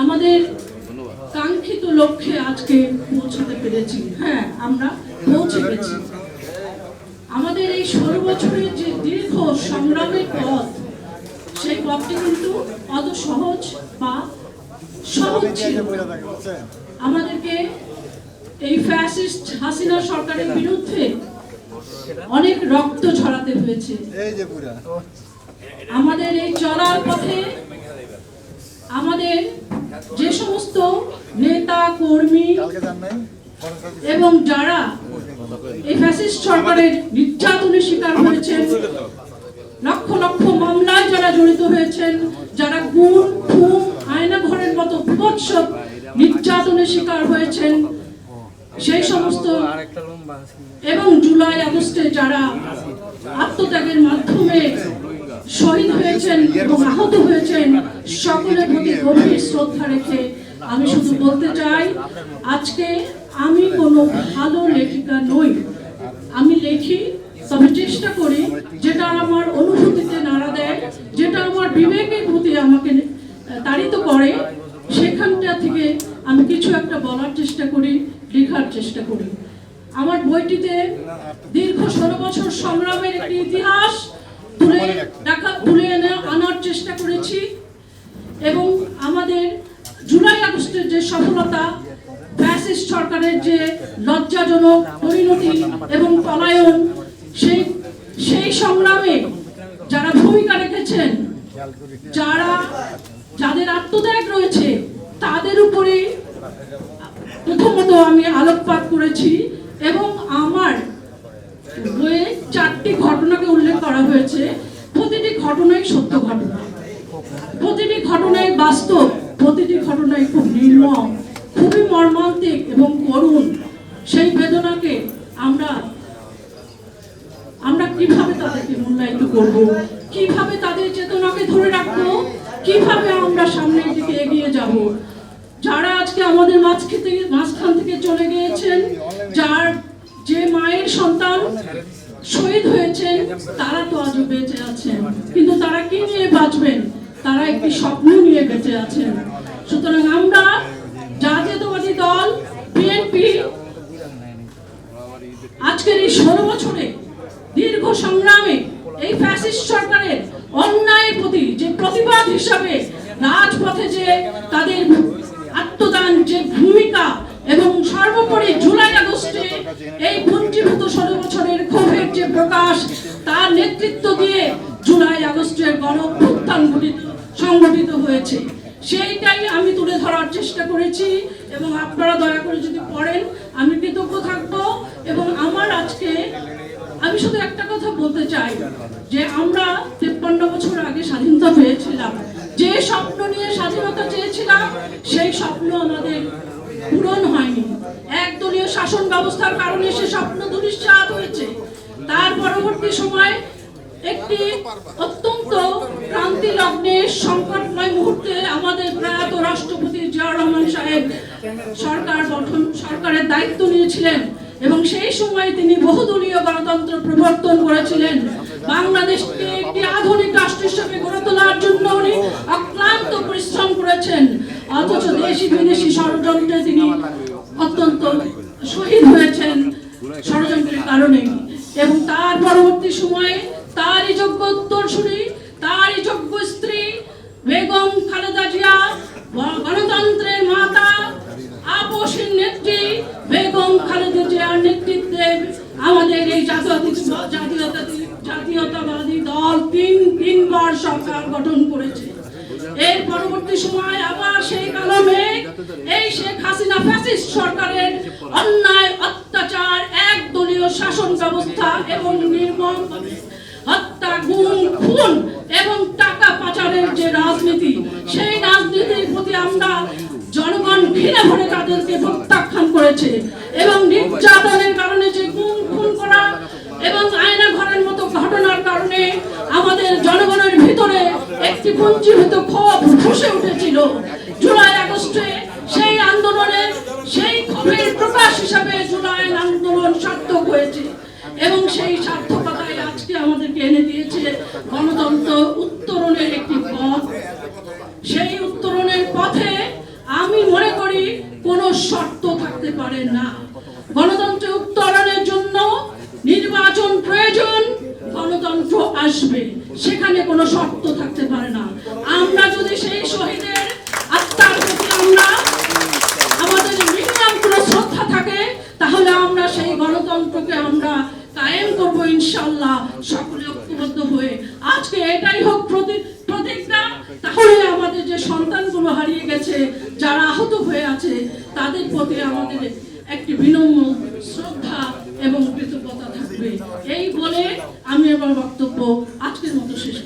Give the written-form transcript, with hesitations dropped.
আমাদের কাঙ্ক্ষিত লক্ষ্যে আজকে পৌঁছতে পেরেছি। হ্যাঁ, আমরা পৌঁছে গেছি। আমাদের এই 16 বছরের যে দীর্ঘ সংগ্রামের পথ, সেই পথটি কিন্তু অত সহজ বা সহজ ছিল। আমাদেরকে এই ফ্যাসিস্ট হাসিনা সরকারের বিরুদ্ধে অনেক রক্ত ঝরাতে হয়েছে। আমাদের এই চলার পথে আমাদের যে সমস্ত নেতা কর্মী এবং যারা এই ফ্যাসিস্ট সরকারের নির্যাতনের শিকার হয়েছেন, লক্ষ লক্ষ মামলায় যারা জড়িত হয়েছেন, যারা গুম খুন আয়না ঘরের মতো বিভৎস নির্যাতনের শিকার হয়েছেন, সেই সমস্ত এবং জুলাই আগস্টে যারা আত্মত্যাগের মাধ্যমে শহীদ হয়েছেন এবং আহত হয়েছেন, সকলের প্রতি গভীর শ্রদ্ধা রেখে আমি শুধু বলতে চাই, আজকে আমি কোনো ভালো লেখিকা নই। আমি লেখি, তবে চেষ্টা করি যেটা আমার অনুভূতিতে নাড়া দেয়, যেটা আমার বিবেকের প্রতি আমাকে তাড়িত করে, সেখানটা থেকে আমি কিছু একটা বলার চেষ্টা করি, লেখার চেষ্টা করি। আমার বইটিতে দীর্ঘ 16 বছর সংগ্রামের একটি ইতিহাস তুলে আনার চেষ্টা করেছি এবং আমাদের জুলাই আগস্টের যে সফলতা, ফ্যাসিস্ট সরকারের যে লজ্জাজনক পরিণতি এবং পলায়ন, সেই সংগ্রামে যারা ভূমিকা রেখেছেন, যাদের আত্মত্যাগ রয়েছে, তাদের উপরে প্রথমত আমি আলোকপাত করেছি এবং আমার বইয়ে 4টি ঘটনাকে উল্লেখ করা হয়েছে। প্রতিটি ঘটনাই সত্য ঘটনা, প্রতিটি ঘটনাই বাস্তব, প্রতিটি ঘটনাই খুব নির্মম, খুবই মর্মান্তিক এবং করুণ। সেই বেদনাকে আমরা কিভাবে তাদেরকে মূল্যায়িত করব, কিভাবে তাদের চেতনাকে ধরে রাখবো, কিভাবে আমরা সামনের দিকে এগিয়ে যাব। যারা আজকে আমাদের মাঝখান থেকে চলে গিয়েছেন, যে মায়ের সন্তান শহীদ হয়েছেন, তারা তো আজও বেঁচে আছেন, কিন্তু তারা কি নিয়ে বাঁচবেন? তারা একটি স্বপ্ন নিয়ে বেঁচে আছেন। সুতরাং আমরা জাতীয়তাবাদী দল বিএনপি আজকের এই 16 বছরে দীর্ঘ সংগ্রামে এই ফ্যাসিস্ট সরকারের অন্যায়ের প্রতি যে প্রতিবাদ হিসাবে রাজপথে যে তাদের আত্মদান, যে ভূমিকা এবং সর্বোপরি জুলাই আগস্টে এই পুঞ্জীভূত 16 বছরের ক্ষোভের যে প্রকাশ, তার নেতৃত্ব দিয়ে জুলাই আগস্টের গণঅভ্যুত্থান সংগঠিত হয়েছে, সেইটাই আমি তুলে ধরার চেষ্টা করেছি এবং আপনারা দয়া করে যদি পড়েন আমি কৃতজ্ঞ থাকবো। এবং আমি শুধু একটা কথা বলতে চাই যে আমরা 53 বছর আগে স্বাধীনতা পেয়েছিলাম, যে স্বপ্ন নিয়ে স্বাধীনতা চেয়েছিলাম, সেই স্বপ্ন আমাদের পূরণ হয়নি। একদলীয় শাসন ব্যবস্থার কারণে সে স্বপ্ন ধূলিসাৎ হয়েছে। তার পরবর্তী সময় একটি অত্যন্ত ক্রান্তি লগ্নে সংকটময় মুহূর্তে আমাদের প্রয়াত রাষ্ট্রপতি জিয়াউর রহমান সাহেব সরকারের দায়িত্ব নিয়েছিলেন এবং সেই সময় তিনি বহুদলীয় গণতন্ত্র প্রবর্তন করেছিলেন। বাংলাদেশকে একটি আধুনিক রাষ্ট্র হিসেবে গড়ে তোলার জন্য উনি অক্লান্ত পরিশ্রম করেছেন, অথচ দেশি বিদেশি ষড়যন্ত্রে তিনি অত্যন্ত শহীদ হয়েছেন ষড়যন্ত্রের কারণে। এবং তার পরবর্তী সময়ে তারই যোগ্য উত্তরসূরি, তারই যোগ্য স্ত্রী বেগম খালেদা জিয়া, গণতন্ত্রের মাতা, আপসীর নেত্রী বেগম খালেদা জিয়ার নেতৃত্বে আমাদের এই জাতীয়তাবাদী দল তিনবার সরকার গঠন করেছে। এর পরবর্তী সময় আবার সেই কালমে এই শেখ হাসিনা ফ্যাসিস্ট সরকারের অন্যায়, অত্যাচার, একদলীয় শাসন ব্যবস্থা এবং নির্মম হত্যা, গুম খুন এবং টাকা পাচারের যে রাজনীতি, সেই রাজনীতির প্রতি আমরা জনগণ ঘৃণা ভরে তাদেরকে প্রত্যাখ্যান করেছে এবং নির্যাতনের কারণে যে গুম খুন করা এবং আয়না ঘরের মতো ঘটনার কারণে আমাদের জনগণের ভিতরে একটি পুঞ্জীভূত ক্ষোভ ফুসে উঠেছিল। জুলাই আগস্টে সেই আন্দোলনের সেই ক্ষোভের প্রকাশ হিসাবে জুলাই আন্দোলন সার্থক হয়েছে এবং সেই সার্থকতায় আজকে আমাদেরকে এনে দিয়েছে গণতন্ত্র উত্তরণের একটি পথ। সেই উত্তরণের পথে পারে না। গণতন্ত্রের উত্তরণের জন্য নির্বাচন প্রয়োজন, গণতন্ত্র আসবে, সেখানে কোনো শর্ত থাকতে পারে না। আমরা যদি সেই শহীদের আত্মার প্রতি আমাদের মিনিমাম কোনো শ্রদ্ধা থাকে, তাহলে আমরা সেই গণতন্ত্রকে আমরা কায়েম করবো ইনশাআল্লাহ, সকলে ঐক্যবদ্ধ হয়ে। আজকে এটাই হোক প্রতিজ্ঞা, তাহলে আমাদের যে সন্তানগুলো হারিয়ে গেছে, যারা আহত হয়ে আছে, তাদের প্রতি আমাদের একটি বিনম্র শ্রদ্ধা এবং কৃতজ্ঞতা থাকবে। এই বলে আমি আমার বক্তব্য আজকের মতো শেষ